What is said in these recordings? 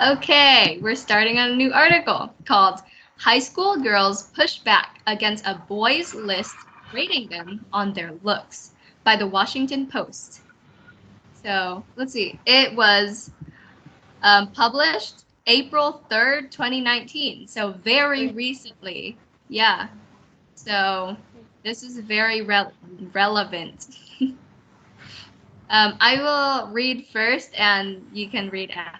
Okay, we're starting on a new article called High School Girls Push Back Against a Boys' List Rating Them on Their Looks by the Washington Post. So let's see. It was published April 3rd, 2019. So very recently. Yeah. So this is very relevant. I will read first and you can read after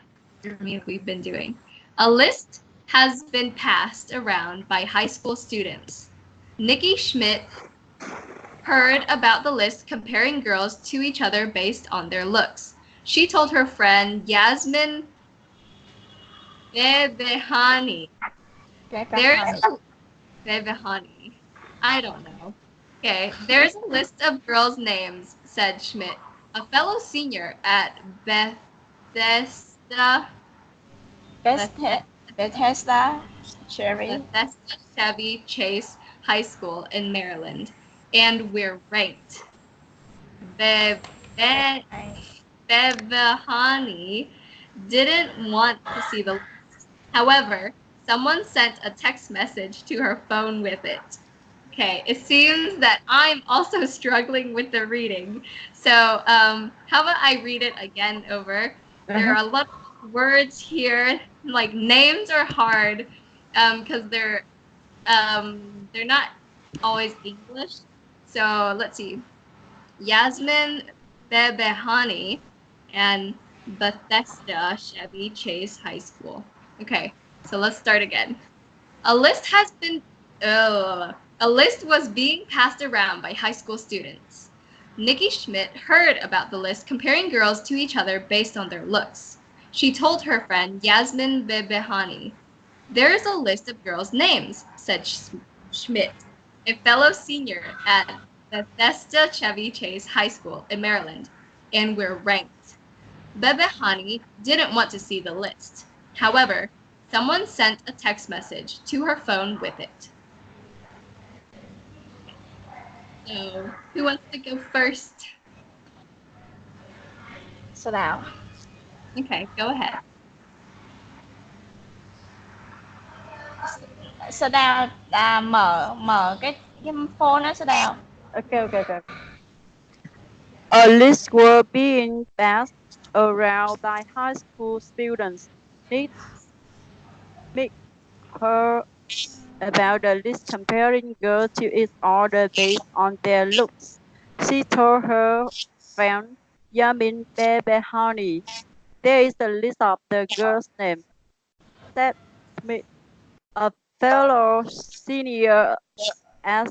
me like we've been doing. A list has been passed around by high school students. Nikki Schmidt heard about the list comparing girls to each other based on their looks. She told her friend Yasmin Bebehani. There's a Bebehani. I don't know. Okay, there's a list of girls' names, said Schmidt, a fellow senior at Bethesda Bethesda, Cherry. Bethesda Chevy Chase High School in Maryland, and we're ranked. Bebehani didn't want to see the list. However, someone sent a text message to her phone with it. Okay, it seems that I'm also struggling with the reading. So how about I read it again over? There are a lot of words here. Like names are hard because they're not always English. So let's see. Yasmin Bebehani and Bethesda Chevy Chase High School. Okay, so let's start again. A list has been a list was being passed around by high school students. Nikki Schmidt heard about the list comparing girls to each other based on their looks. She told her friend Yasmin Bebehani, "There is a list of girls' names," said Schmidt, a fellow senior at Bethesda Chevy Chase High School in Maryland, and we're ranked. Bebehani didn't want to see the list. However, someone sent a text message to her phone with it. So, who wants to go first? Số nào? Okay, go ahead. Số đào mở mở cái phone đó số đào. Okay. A list were being passed around by high school students. Nick heard about the list comparing girls to each other based on their looks. She told her friend Yamin Bebehani, "There is a list of the girls' names," said Smith, a fellow senior at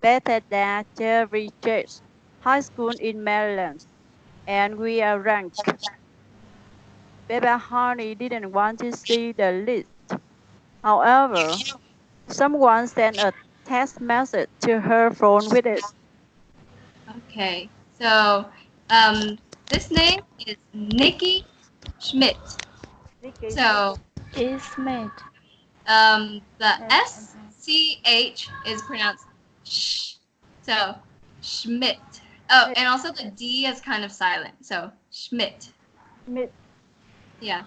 Bethesda Chevy Chase High School in Maryland, and we are ranked. Bebehani didn't want to see the list. However, someone sent a text message to her phone with it. Okay, so this name is Nikki Schmidt. So Smith. the SCH is pronounced sh. So Schmidt. Oh, and also the D is kind of silent. So Schmidt. Smith. Yeah.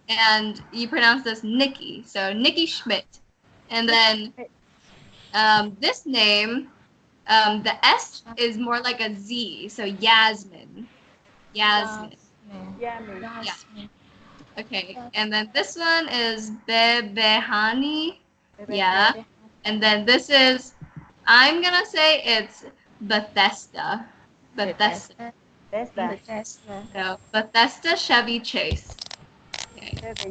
And you pronounce this Nikki. So Nikki Schmidt. And then this name, the S is more like a Z. So Yasmin. Yasmin. Yeah. Okay. And then this one is Bebehani. Yeah. And then this is, I'm going to say it's Bethesda. Bethesda. So Bethesda Chevy Chase. Okay.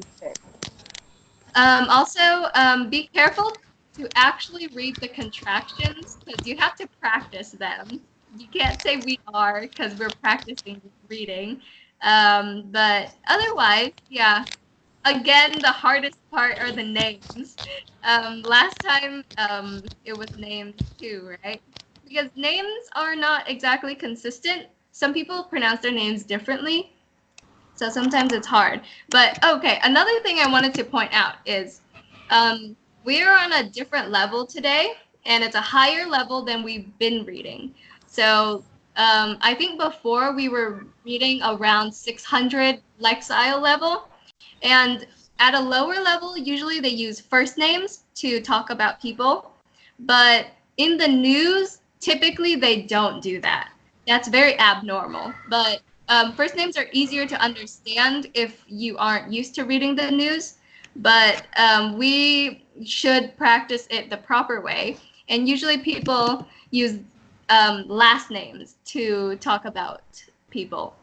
Also, be careful to actually read the contractions because you have to practice them. You can't say we are because we're practicing reading. But otherwise, yeah. Again, the hardest part are the names. Last time it was names too, right? Because names are not exactly consistent. Some people pronounce their names differently. So sometimes it's hard. But okay, another thing I wanted to point out is we are on a different level today, and it's a higher level than we've been reading. So I think before we were reading around 600 Lexile level, And at a lower level, usually they use first names to talk about people. But in the news, typically they don't do that. That's very abnormal. But first names are easier to understand if you aren't used to reading the news. But we should practice it the proper way. And usually people use last names to talk about people.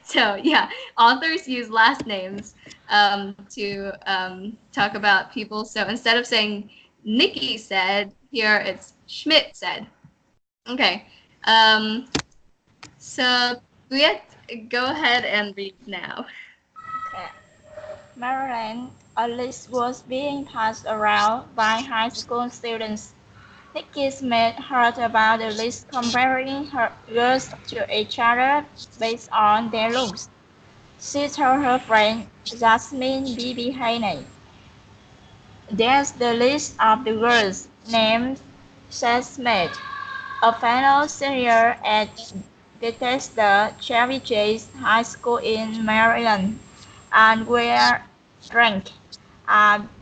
So yeah, authors use last names to talk about people. So instead of saying Nikki said, here it's Schmidt said. Okay. So Juliet, go ahead and read now. Okay. Maryland, a list was being passed around by high school students. Nikki Smith heard about the list comparing her girls to each other based on their looks. She told her friend Jasmine Bibi Haney, "There's the list of the girls named Seth Smith, a fellow senior at Bethesda Chevy Chase High School in Maryland, and we're drunk."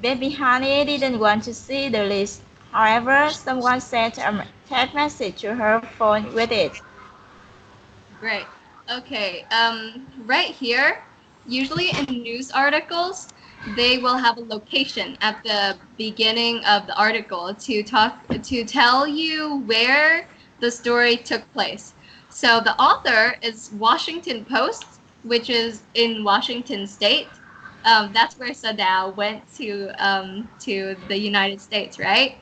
Baby Honey didn't want to see the list. However, someone sent a text message to her phone with it. Great. Okay. Right here, usually in news articles, they will have a location at the beginning of the article to tell you where the story took place. So the author is Washington Post, which is in Washington State. That's where Sadao went to the United States, right?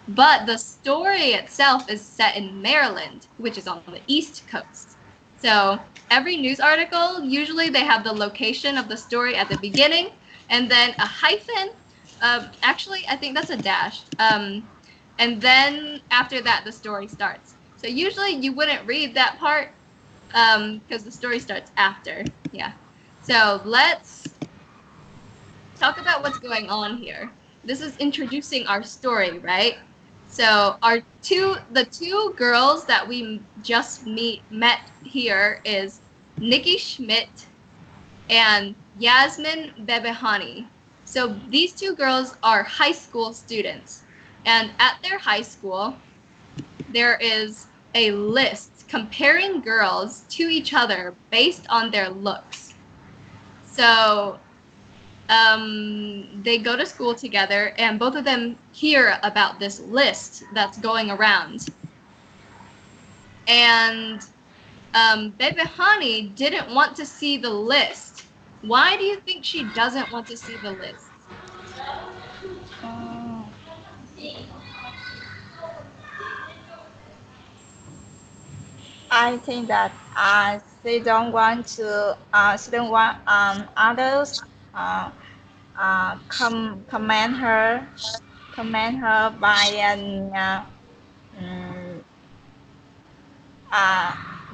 But the story itself is set in Maryland, which is on the East Coast. So every news article, usually they have the location of the story at the beginning, and then a hyphen. Actually, I think that's a dash. And then after that, the story starts. So usually you wouldn't read that part because the story starts after. Yeah. So let's talk about what's going on here. This is introducing our story, right? So the two girls that we just met here is Nikki Schmidt and Yasmin Bebehani. So these two girls are high school students, and at their high school, there is a list comparing girls to each other based on their looks. So they go to school together, and both of them hear about this list that's going around. And Bebehani didn't want to see the list. Why do you think she doesn't want to see the list? I think that they don't want to. She don't want others comment her by an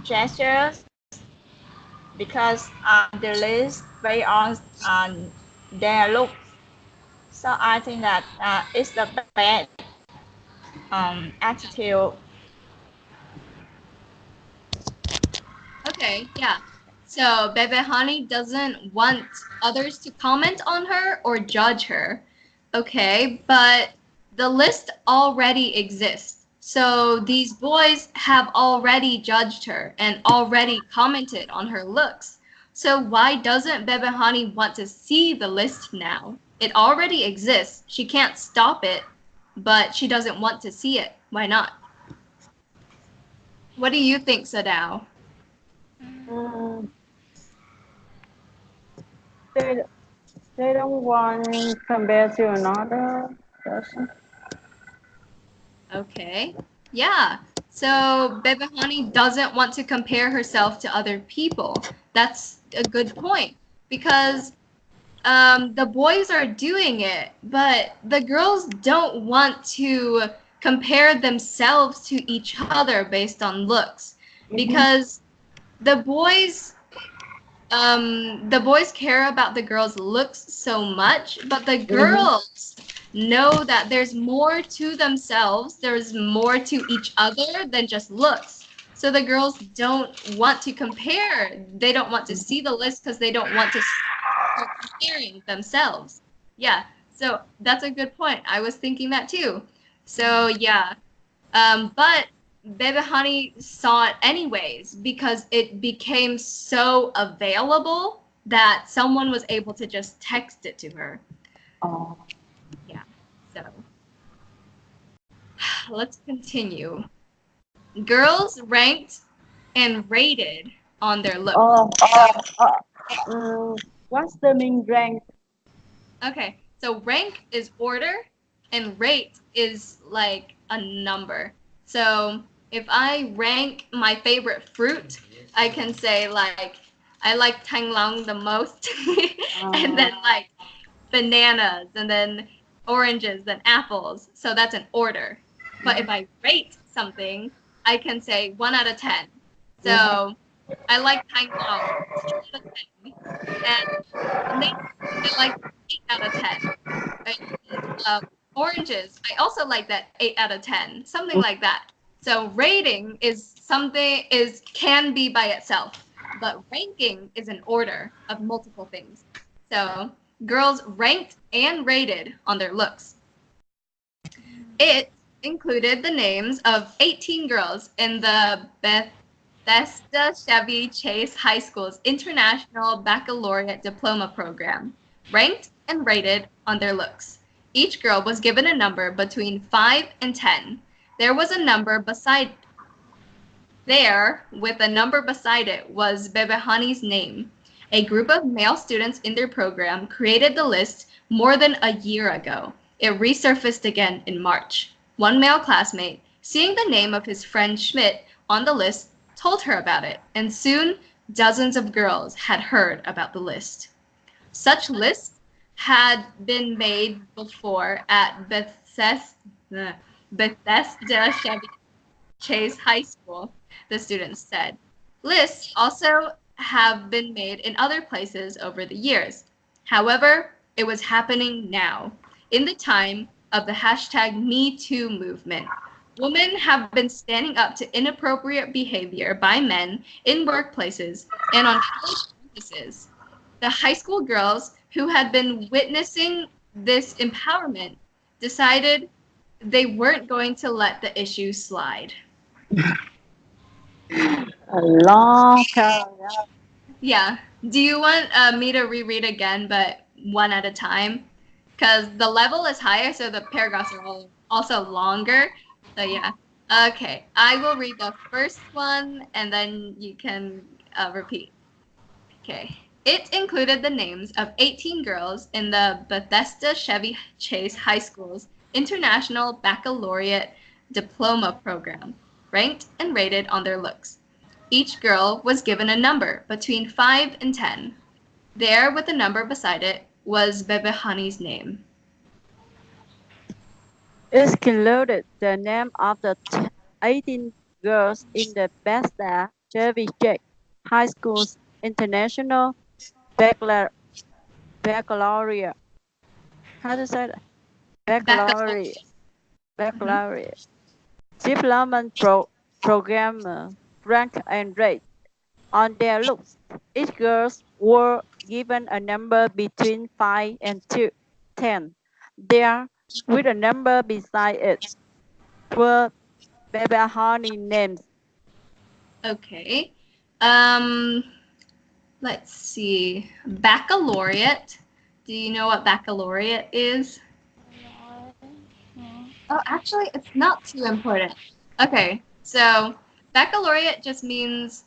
gestures because the list based on their look. So I think that it's a bad attitude. Okay, yeah. So Bebehani doesn't want others to comment on her or judge her. Okay, but the list already exists. So these boys have already judged her and already commented on her looks. So why doesn't Bebehani want to see the list now? It already exists. She can't stop it, but she doesn't want to see it. Why not? What do you think, Sadao? Mm, they, they don't want compared to another person. Okay. Yeah. So Bebehani doesn't want to compare herself to other people. That's a good point because the boys are doing it, but the girls don't want to compare themselves to each other based on looks because the boys care about the girls' looks so much, but the girls know that there's more to themselves, there's more to each other than just looks. So the girls don't want to compare. They don't want to see the list because they don't want to are comparing themselves. Yeah, so that's a good point. I was thinking that too. So yeah, but Bebe Honey saw it anyways because it became so available that someone was able to just text it to her. Oh. Yeah, so let's continue. Girls ranked and rated on their looks. What's the mean rank? Okay, so rank is order and rate is like a number. So if I rank my favorite fruit, I can say like I like tanglong the most, and then like bananas, and then oranges, then apples. So that's an order. But if I rate something, I can say 1 out of 10. So I like tanglong 10 out of 10, and bananas I like 8 out of 10. And oranges, I also like that 8 out of 10, something like that. So rating is something is can be by itself, but ranking is an order of multiple things. So girls ranked and rated on their looks. It included the names of 18 girls in the Bethesda Chevy Chase High School's International Baccalaureate Diploma Program, ranked and rated on their looks. Each girl was given a number between 5 and 10. There was a number beside there, with a number beside it, was Bebehani's name. A group of male students in their program created the list more than a year ago. It resurfaced again in March. One male classmate, seeing the name of his friend Schmidt on the list, told her about it, and soon dozens of girls had heard about the list. Such lists had been made before at Bethesda Chevy Chase High School, the students said. Lists also have been made in other places over the years. However, it was happening now, in the time of the hashtag #MeToo movement. Women have been standing up to inappropriate behavior by men in workplaces and on college campuses. The high school girls who had been witnessing this empowerment decided they weren't going to let the issue slide. A long paragraph. Yeah. Do you want me to reread again, but one at a time? Because the level is higher, so the paragraphs are also longer. So yeah. Okay. I will read the first one, and then you can repeat. Okay. It included the names of 18 girls in the Bethesda Chevy Chase High School's International Baccalaureate Diploma Program, ranked and rated on their looks. Each girl was given a number between 5 and 10. There, with a number beside it, was Bebehani's name. It included the name of the 18 girls in the Bethesda Chevy Chase High School's International Baccalaureate. How to say that? Baccalaureate. Baccalaureate. Diploma program rank and rate. On their looks, each girls were given a number between 5 and 10. There, with a number beside it, were Bebehani names. Okay. Let's see. Baccalaureate. Do you know what baccalaureate is? Oh, actually, it's not too important. Okay, so baccalaureate just means,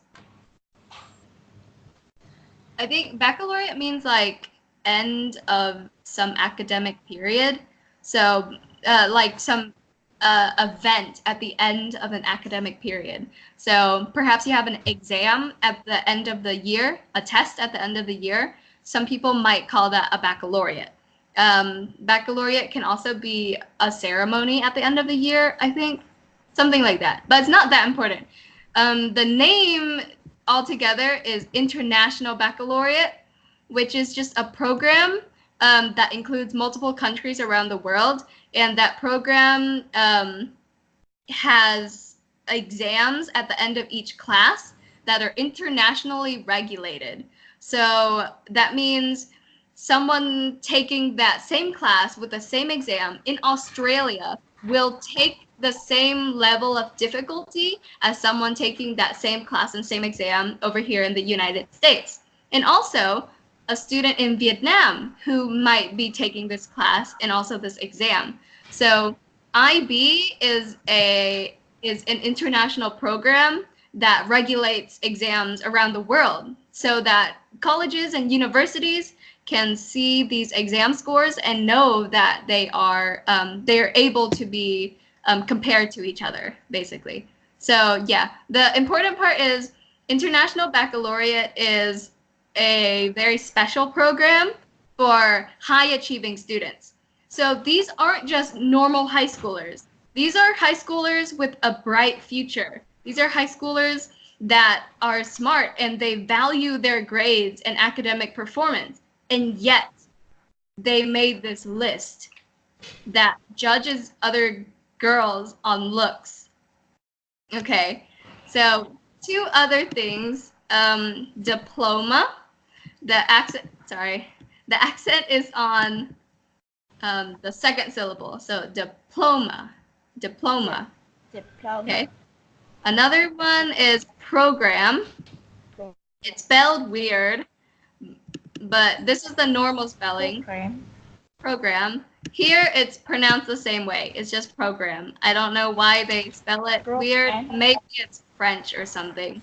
I think baccalaureate means like end of some academic period. So, like some event at the end of an academic period. So perhaps you have an exam at the end of the year, a test at the end of the year. Some people might call that a baccalaureate. Baccalaureate can also be a ceremony at the end of the year, I think, something like that. But it's not that important. The name altogether is International Baccalaureate, which is just a program that includes multiple countries around the world, and that program has exams at the end of each class that are internationally regulated. So that means someone taking that same class with the same exam in Australia will take the same level of difficulty as someone taking that same class and same exam over here in the United States. And also, a student in Vietnam who might be taking this class and also this exam. So IB is an international program that regulates exams around the world so that colleges and universities can see these exam scores and know that they are able to be compared to each other, basically. So yeah, the important part is International Baccalaureate is a very special program for high achieving students. So these aren't just normal high schoolers. These are high schoolers with a bright future. These are high schoolers that are smart and they value their grades and academic performance. And yet they made this list that judges other girls on looks. Okay, so two other things. Diploma. The accent is on the second syllable. So diploma. Okay. Another one is program. It's spelled weird, but this is the normal spelling. Program. Here it's pronounced the same way. It's just program. I don't know why they spell it weird. Maybe it's French or something.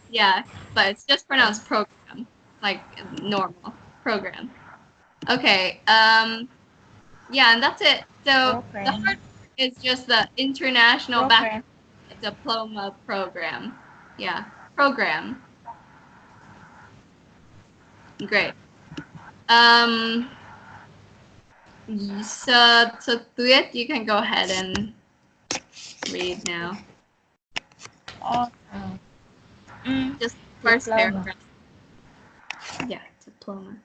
Yeah, but it's just pronounced program, like normal program. Okay. Yeah, and that's it. So the hard part is just the international diploma program. Yeah, program. Great. So Tuyet, you can go ahead and read now. Just first paragraph. Yeah, diploma.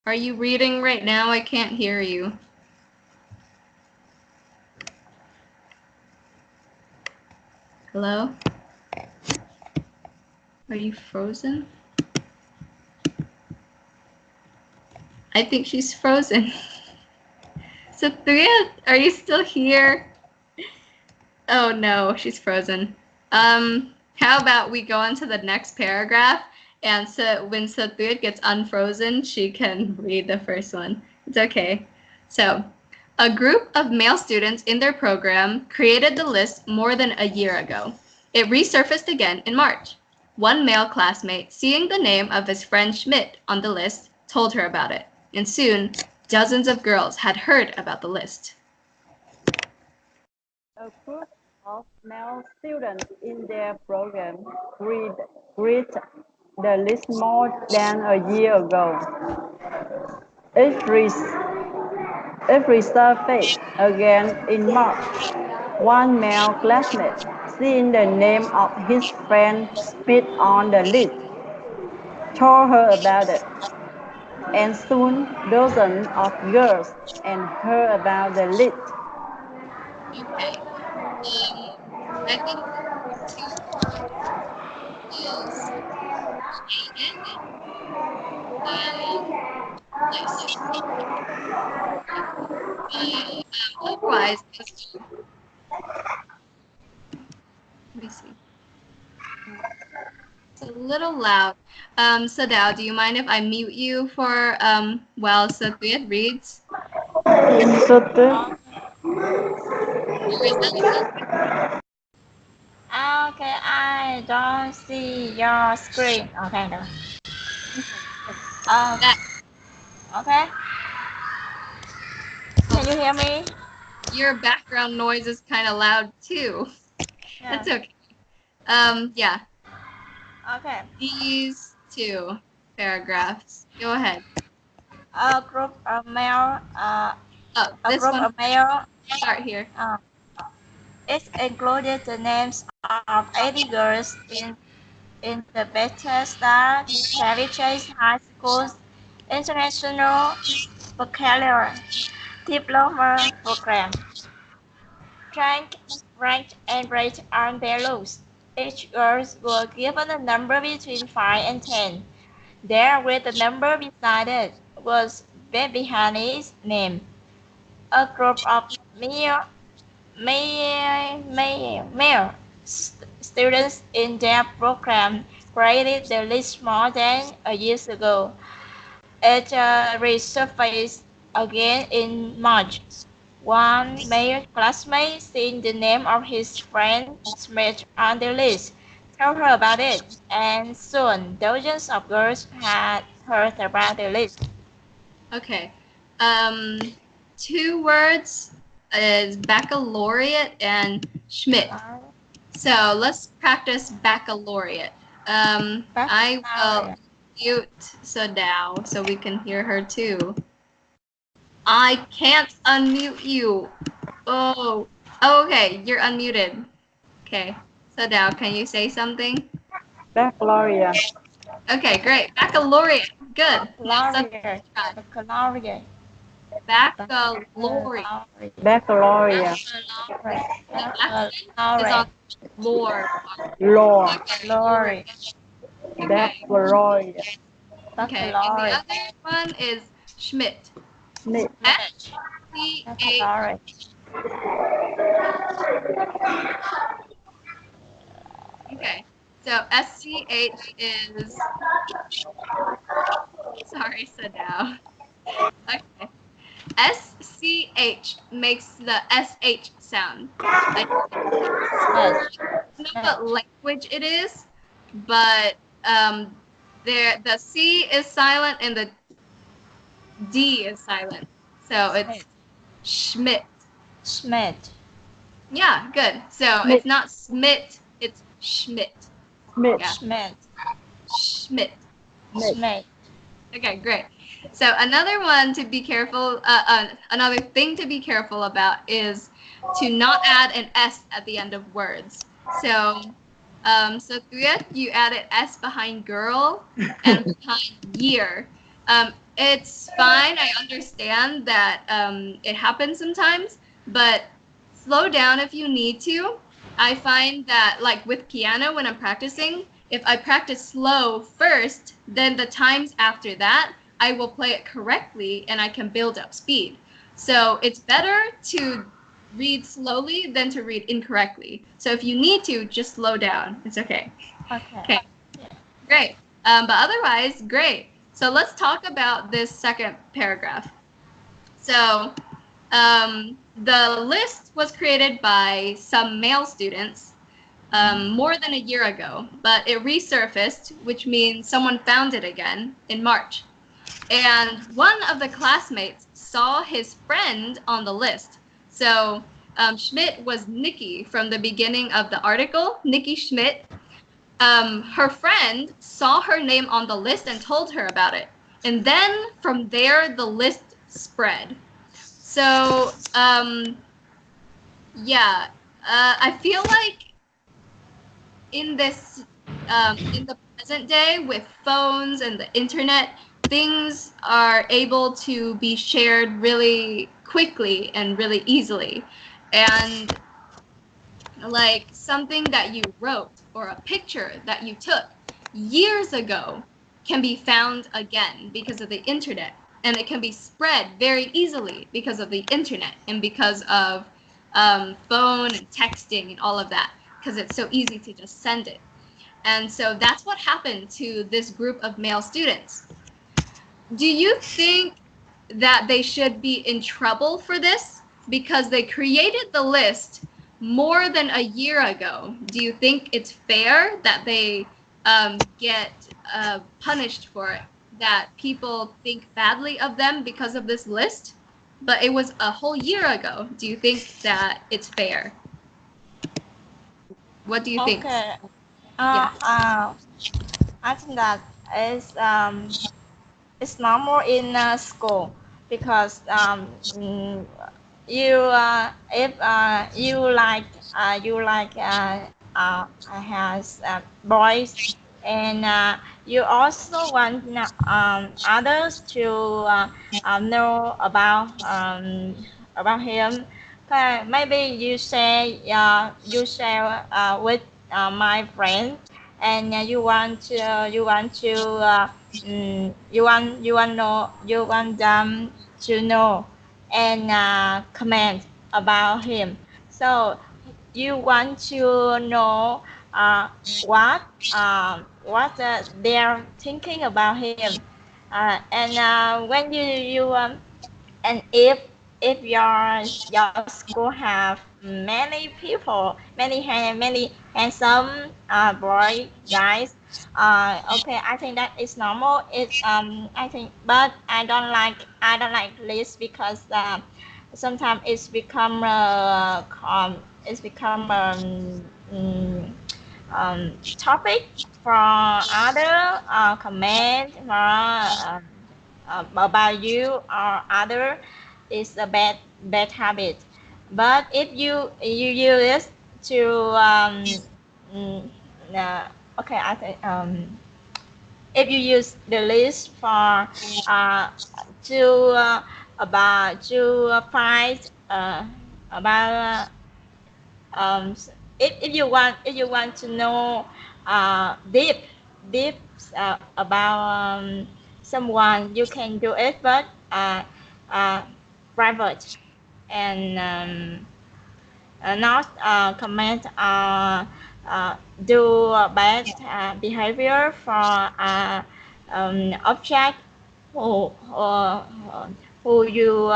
Are you reading right now? I can't hear you. Hello? Are you frozen? I think she's frozen. Satya, are you still here? Oh no, she's frozen. How about we go on to the next paragraph, and so when Satya gets unfrozen, she can read the first one. It's okay. So, a group of male students in their program created the list more than a year ago. It resurfaced again in March. One male classmate, seeing the name of his friend Schmidt on the list, told her about it, and soon dozens of girls had heard about the list. A group of male students in their program read the list more than a year ago. It resurfaced again in March. One male classmate, seeing the name of his friend Speed on the list, told her about it, and soon dozens of girls had heard about the list. Okay. I think two is created list. Otherwise, let me see. It's a little loud. Sadao, do you mind if I mute you for while Satya reads? Okay, I don't see your screen. Okay, no. Okay. Can you hear me? Your background noise is kind of loud too. Yeah. That's okay. Yeah. Okay. These two paragraphs. Go ahead. A group of male. This group one. Of male. Start here. It included the names of 80 girls in the Bethesda Chevy Chase High School's International Baccalaureate Diploma Program. Ranked and rated on their list. Each girl was given a number between 5 and 10. There, with the number beside it, was Baby Honey's name. A group of male students in their program created the list more than a year ago. It resurfaced again in March. One male classmate seeing the name of his friend Smith on the list told her about it, and soon dozens of girls had heard about the list. Okay. Two words is baccalaureate and Schmidt. So let's practice baccalaureate. I will mute Sadao so we can hear her too. I can't unmute you. Oh, okay, you're unmuted. Okay, Sadao, can you say something? Baccalaureate. Okay, great. Baccalaureate. Good. Baccalaureate. Baccalaureate. Baccalaureate. The accent is on lore. Lord. Glory. Baccalaureate. Okay, and the other one is Schmidt. Schmidt. S-C-H. Okay, so S-C-H is, sorry, Sadao. Okay. S-C-H makes the S-H sound. I don't know what language it is, but the C is silent and the D is silent. So it's Schmidt. Schmidt. Yeah, good. So Schmidt. it's not Smith, it's Schmidt. Schmidt. Yeah. Schmidt. Schmidt. Schmidt. Okay, great. So another one to be careful, another thing to be careful about is to not add an S at the end of words. So, so Thuya, you added S behind girl and behind year. It's fine. I understand that it happens sometimes, but slow down if you need to. I find that, like with piano, when I'm practicing, if I practice slow first, then the times after that, I will play it correctly and I can build up speed. So it's better to read slowly than to read incorrectly. So if you need to, just slow down. It's okay. Okay. Great. But otherwise, great. So let's talk about this second paragraph. So the list was created by some male students more than a year ago, but it resurfaced, which means someone found it again in March. And one of the classmates saw his friend on the list. So Schmidt was Nikki from the beginning of the article, Nikki Schmidt. Her friend saw her name on the list and told her about it. And then from there, the list spread. So, yeah, I feel like in this, in the present day with phones and the internet, things are able to be shared really quickly and really easily. And like something that you wrote or a picture that you took years ago can be found again because of the internet. And it can be spread very easily because of the internet and because of phone and texting and all of that, because it's so easy to just send it. And so that's what happened to this group of male students. Do you think that they should be in trouble for this because they created the list more than a year ago? Do you think it's fair that they get punished for it? That people think badly of them because of this list? But it was a whole year ago. Do you think that it's fair? What do you think? Okay. Yeah. I think that it's normal in school because you if you like has boys and you also want others to know about him. Okay, maybe you share with my friend, and you want them to know and comment about him. So you want to know uh, what they're thinking about him, and when you and if your school have many people, many handsome boy guys, okay, I think that is normal. It's I think, but I don't like this because sometimes it's become topic for other comment for about you or other is a bad habit. But if you use it to mm, okay, I think if you use the list for to find about if you want to know deep about someone, you can do it, but uh, private and not comment do bad behavior for object who, who you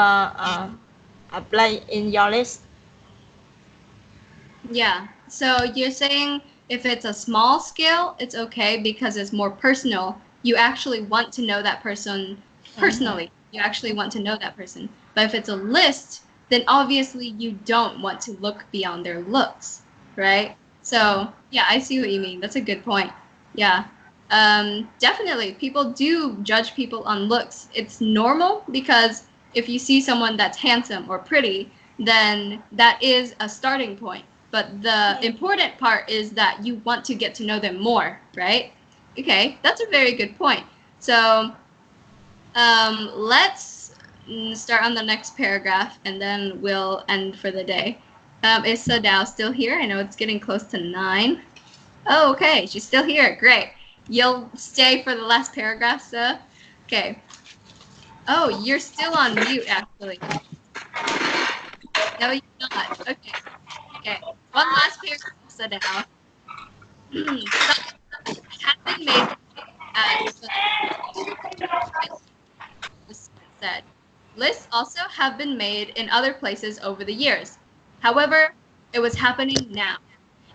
play in your list. Yeah. So you're saying if it's a small scale, it's okay because it's more personal. You actually want to know that person personally. You actually want to know that person. But if it's a list, then obviously you don't want to look beyond their looks, right? So, yeah, I see what you mean. That's a good point. Yeah. Definitely, people do judge people on looks. It's normal because if you see someone that's handsome or pretty, then that is a starting point. But the important part is that you want to get to know them more, right? Okay, that's a very good point. So let's start on the next paragraph and then we'll end for the day. Is Sadao still here? I know it's getting close to 9. Oh, okay, she's still here. Great. You'll stay for the last paragraph, sir? Okay. Oh, you're still on mute, actually. No, you're not. Okay. Okay. One last paragraph, Sadao. Have been made as said. Lists also have been made in other places over the years. However, it was happening now.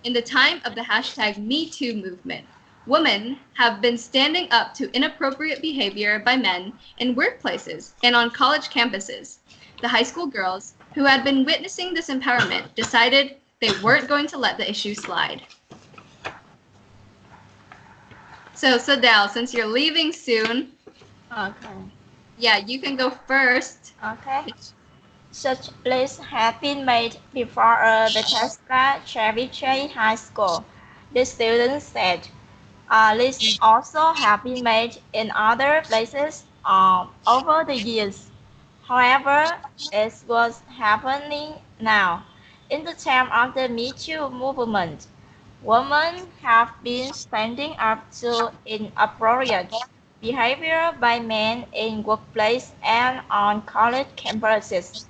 In the time of the hashtag #MeToo movement, women have been standing up to inappropriate behavior by men in workplaces and on college campuses. The high school girls who had been witnessing this empowerment decided they weren't going to let the issue slide. So, Sadal, since you're leaving soon, Okay. yeah, you can go first. Okay. Such lists have been made before Bethesda Ceviche High School, the students said. Lists also have been made in other places over the years. However, it was happening now. In the time of the Me Too movement, women have been standing up to inappropriate behavior by men in workplaces and on college campuses.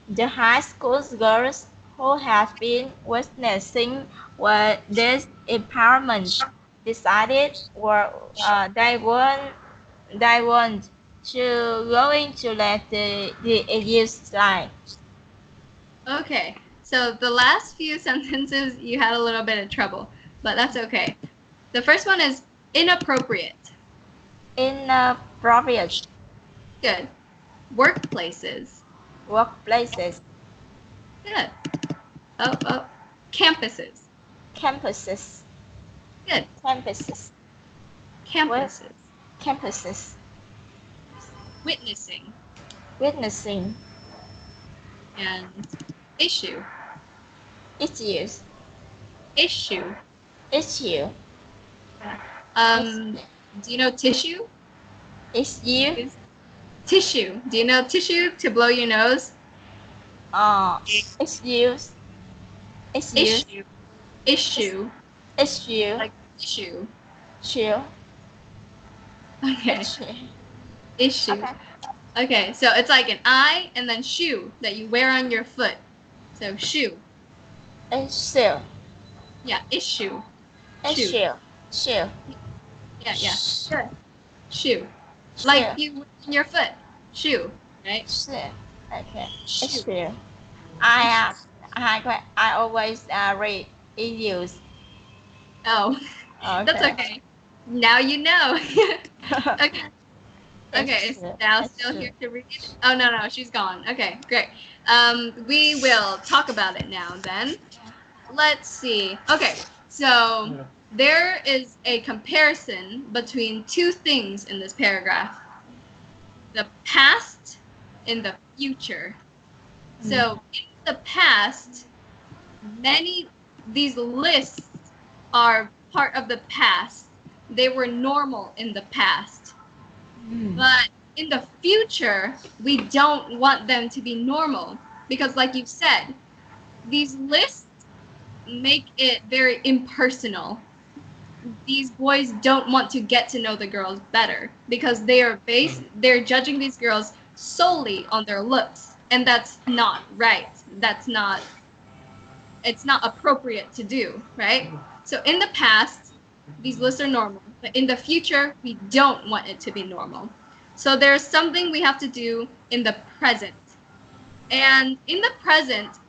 The high school girls who had been witnessing this empowerment decided they weren't going to let the abuse slide. Okay, so the last few sentences you had a little bit of trouble, but that's okay. The first one is inappropriate. Inappropriate Good. Workplaces. workplaces, Good. Oh. Campuses. campuses, Good. campuses, Campuses. campuses, Witnessing. witnessing And issue. issues, Issue. issue, Do you know tissue? issue, Tissue. Do you know tissue to blow your nose? issues, issues, Issue. Issue. Issue. like issue. Issue. Okay, Issue. issue. Okay. Okay, so it's like an I and then shoe that you wear on your foot. So shoe. Issue. Yeah, issue. Shoe. Issue. Shoe. Yeah. Good. Shoe. Like Shoe. you wear on your foot. Shoe, right? Shoe. Okay. Shoe. Issue. I always read issues. Oh, Okay. that's okay. Now you know. Okay. Okay, is Sal still here to read? Oh no, she's gone. Okay, great. We will talk about it now then. Let's see. Okay, so there is a comparison between two things in this paragraph: the past and the future. So in the past, these lists are part of the past. They were normal in the past. But in the future, we don't want them to be normal because, like you said, these lists make it very impersonal. These boys don't want to get to know the girls better because they're judging these girls solely on their looks, and that's not right. It's not appropriate to do, right? So in the past, these lists are normal, but in the future, we don't want it to be normal. So there's something we have to do in the present. And in the present,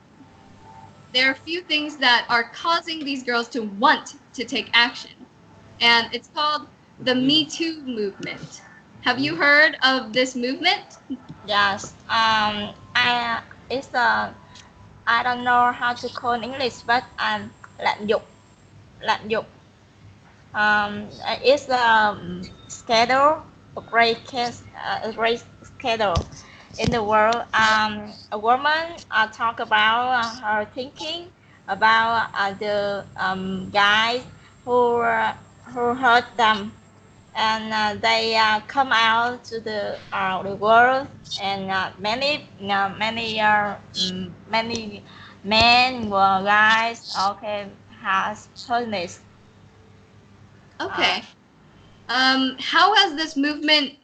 there are a few things that are causing these girls to want to take action. And it's called the Me Too movement. Have you heard of this movement? Yes. I don't know how to call in English, but lạm dụng. Lạm dụng. It's a schedule, a great schedule in the world. A woman talk about her thinking about the guys who hurt them, and they come out to the world, and many men or guys has punished. Okay. How is this movement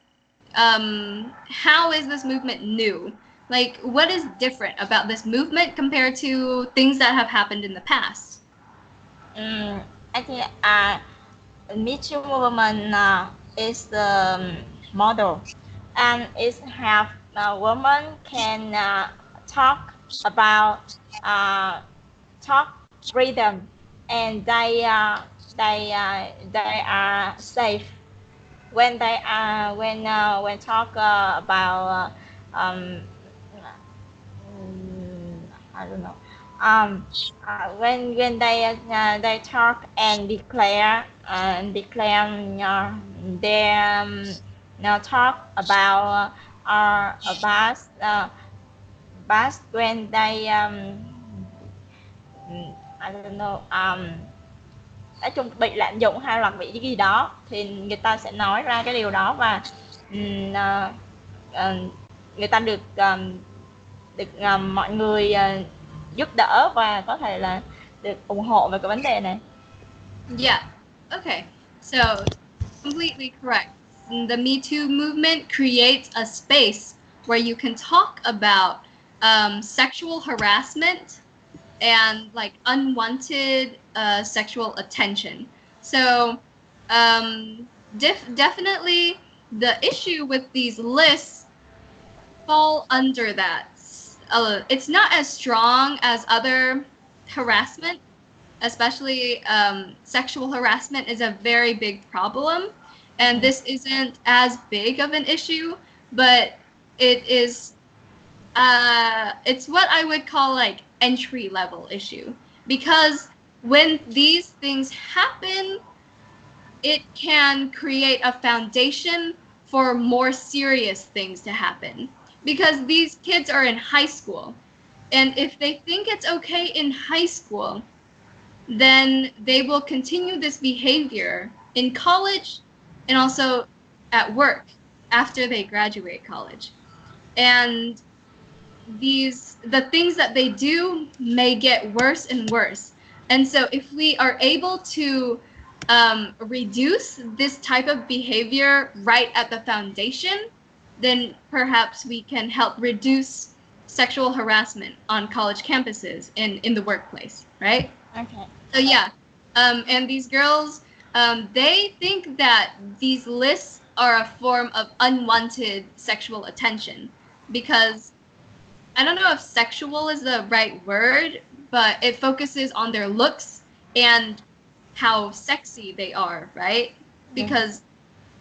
new? Like, what is different about this movement compared to things that have happened in the past? I think Me Too movement is the model, and it have women can talk about talk freedom, and they are safe when they when talk about I don't know when they talk and declare their talk about past when they I don't know nói chung bị lạm dụng hay là bị cái gì đó thì người ta sẽ nói ra cái điều đó, và người ta được mọi người giúp đỡ và có thể là được ủng hộ về cái vấn đề này. Yeah. Okay. So, completely correct. The Me Too movement creates a space where you can talk about sexual harassment and like unwanted sexual attention. So definitely the issue with these lists fall under that. It's not as strong as other harassment, especially sexual harassment is a very big problem, and this isn't as big of an issue, but it is it's what I would call like entry level issue, because when these things happen, it can create a foundation for more serious things to happen, because these kids are in high school, and if they think it's okay in high school, then they will continue this behavior in college and also at work after they graduate college. And the things that they do may get worse and worse. And so if we are able to reduce this type of behavior right at the foundation, then perhaps we can help reduce sexual harassment on college campuses and in the workplace, right? Okay. So yeah, and these girls, they think that these lists are a form of unwanted sexual attention because I don't know if sexual is the right word, but it focuses on their looks and how sexy they are, right? Because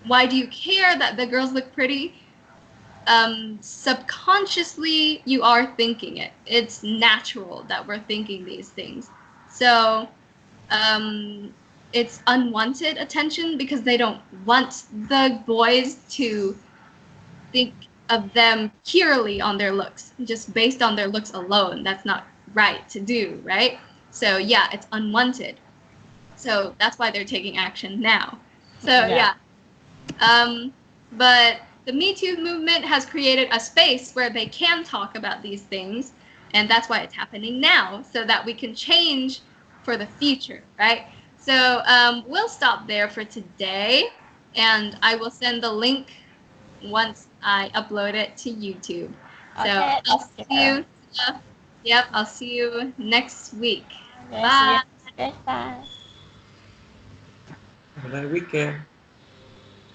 why do you care that the girls look pretty? Subconsciously, you are thinking it. It's natural that we're thinking these things. So, it's unwanted attention because they don't want the boys to think of them purely on their looks, just based on their looks alone. That's not right to do, right? So yeah, it's unwanted. So that's why they're taking action now. So yeah. But the Me Too movement has created a space where they can talk about these things, and that's why it's happening now, so that we can change for the future, right? So we'll stop there for today, and I will send the link once I upload it to YouTube. So Okay, I'll see you. Yep, I'll see you next week. Okay, see you Bye. next week. Bye. Have a nice weekend.